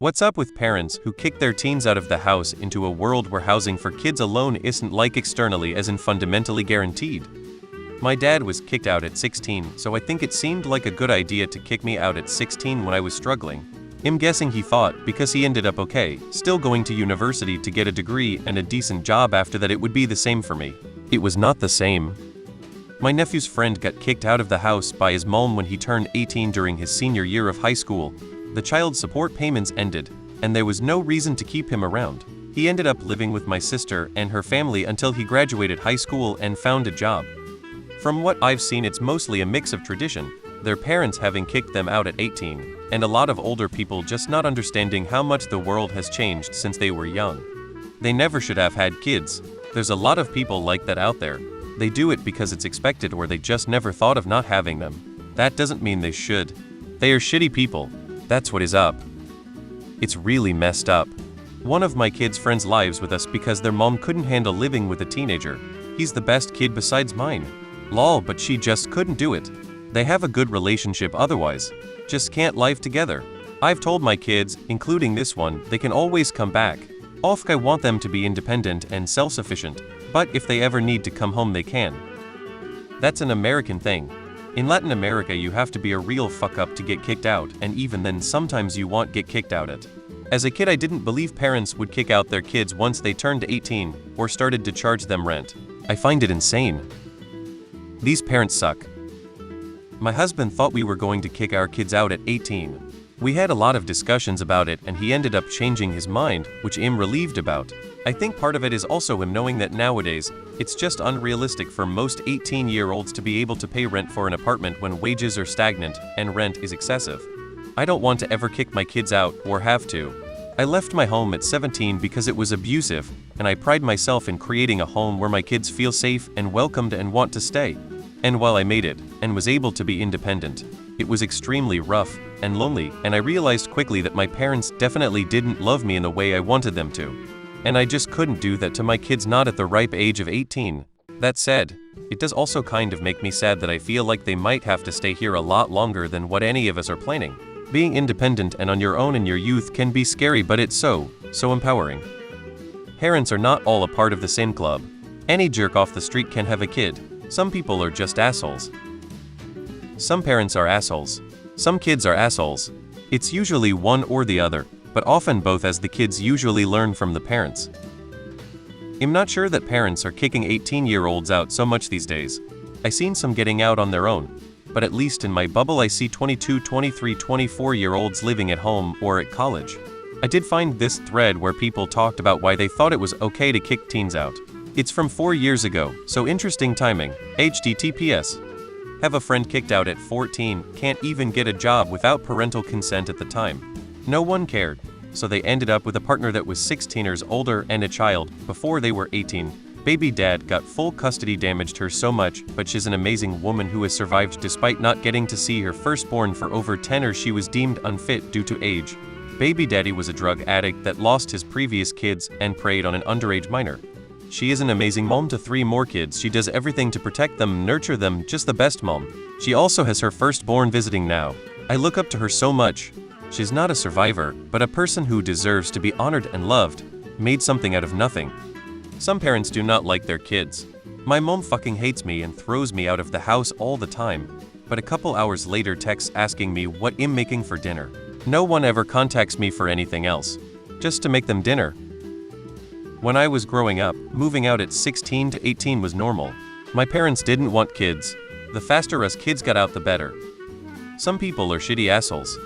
What's up with parents who kick their teens out of the house into a world where housing for kids alone isn't like externally as in fundamentally guaranteed? My dad was kicked out at 16, so I think it seemed like a good idea to kick me out at 16 when I was struggling. I'm guessing he thought, because he ended up okay, still going to university to get a degree and a decent job after that, it would be the same for me. It was not the same. My nephew's friend got kicked out of the house by his mom when he turned 18 during his senior year of high school. The child support payments ended, and there was no reason to keep him around. He ended up living with my sister and her family until he graduated high school and found a job. From what I've seen, it's mostly a mix of tradition, their parents having kicked them out at 18, and a lot of older people just not understanding how much the world has changed since they were young. They never should have had kids. There's a lot of people like that out there. They do it because it's expected or they just never thought of not having them. That doesn't mean they should. They are shitty people. That's what is up. It's really messed up. One of my kids' friends lives with us because their mom couldn't handle living with a teenager. He's the best kid besides mine. Lol, but she just couldn't do it. They have a good relationship otherwise. Just can't live together. I've told my kids, including this one, they can always come back. I want them to be independent and self-sufficient, but if they ever need to come home they can. That's an American thing. In Latin America you have to be a real fuck up to get kicked out, and even then sometimes you won't get kicked out at. As a kid I didn't believe parents would kick out their kids once they turned 18, or started to charge them rent. I find it insane. These parents suck. My husband thought we were going to kick our kids out at 18. We had a lot of discussions about it and he ended up changing his mind, which I'm relieved about. I think part of it is also him knowing that nowadays, it's just unrealistic for most 18-year-olds to be able to pay rent for an apartment when wages are stagnant and rent is excessive. I don't want to ever kick my kids out or have to. I left my home at 17 because it was abusive, and I pride myself in creating a home where my kids feel safe and welcomed and want to stay. And while I made it, and was able to be independent, it was extremely rough and lonely, and I realized quickly that my parents definitely didn't love me in the way I wanted them to. And I just couldn't do that to my kids not at the ripe age of 18. That said, it does also kind of make me sad that I feel like they might have to stay here a lot longer than what any of us are planning. Being independent and on your own in your youth can be scary, but it's so empowering. Parents are not all a part of the same club. Any jerk off the street can have a kid. Some people are just assholes. Some parents are assholes. Some kids are assholes. It's usually one or the other, but often both, as the kids usually learn from the parents. I'm not sure that parents are kicking 18-year-olds out so much these days. I seen some getting out on their own, but at least in my bubble I see 22, 23, 24-year-olds living at home or at college. I did find this thread where people talked about why they thought it was okay to kick teens out. It's from 4 years ago, so interesting timing. HTTPS. Have a friend kicked out at 14, can't even get a job without parental consent at the time. No one cared, so they ended up with a partner that was 16 years older and a child before they were 18. Baby dad got full custody, damaged her so much, but she's an amazing woman who has survived despite not getting to see her firstborn for over 10 years. She was deemed unfit due to age. Baby daddy was a drug addict that lost his previous kids and preyed on an underage minor. She is an amazing mom to 3 more kids. She does everything to protect them, nurture them, just the best mom. She also has her firstborn visiting now. I look up to her so much. She's not a survivor, but a person who deserves to be honored and loved, made something out of nothing. Some parents do not like their kids. My mom fucking hates me and throws me out of the house all the time, but a couple hours later texts asking me what I'm making for dinner. No one ever contacts me for anything else, just to make them dinner. When I was growing up, moving out at 16 to 18 was normal. My parents didn't want kids. The faster us kids got out, the better. Some people are shitty assholes.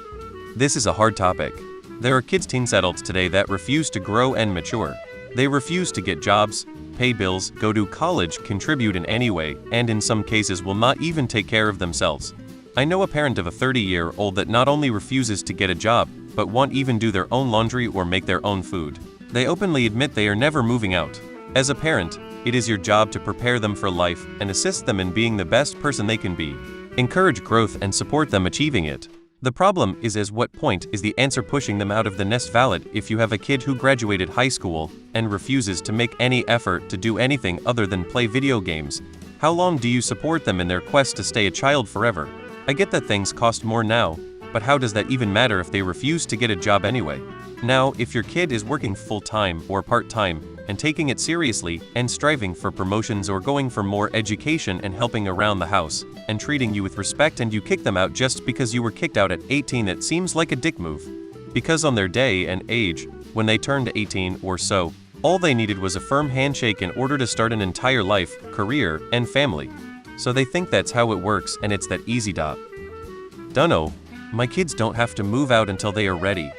This is a hard topic. There are kids, teens, adults today that refuse to grow and mature. They refuse to get jobs, pay bills, go to college, contribute in any way, and in some cases will not even take care of themselves. I know a parent of a 30-year-old that not only refuses to get a job, but won't even do their own laundry or make their own food. They openly admit they are never moving out. As a parent, it is your job to prepare them for life and assist them in being the best person they can be. Encourage growth and support them achieving it. The problem is, at what point is the answer pushing them out of the nest valid if you have a kid who graduated high school and refuses to make any effort to do anything other than play video games? How long do you support them in their quest to stay a child forever? I get that things cost more now, but how does that even matter if they refuse to get a job anyway? Now, if your kid is working full-time or part-time and taking it seriously and striving for promotions or going for more education and helping around the house and treating you with respect and you kick them out just because you were kicked out at 18, it seems like a dick move. Because on their day and age, when they turned 18 or so, all they needed was a firm handshake in order to start an entire life, career, and family. So they think that's how it works and it's that easy. Dunno, my kids don't have to move out until they are ready.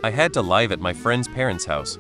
I had to live at my friend's parents' house,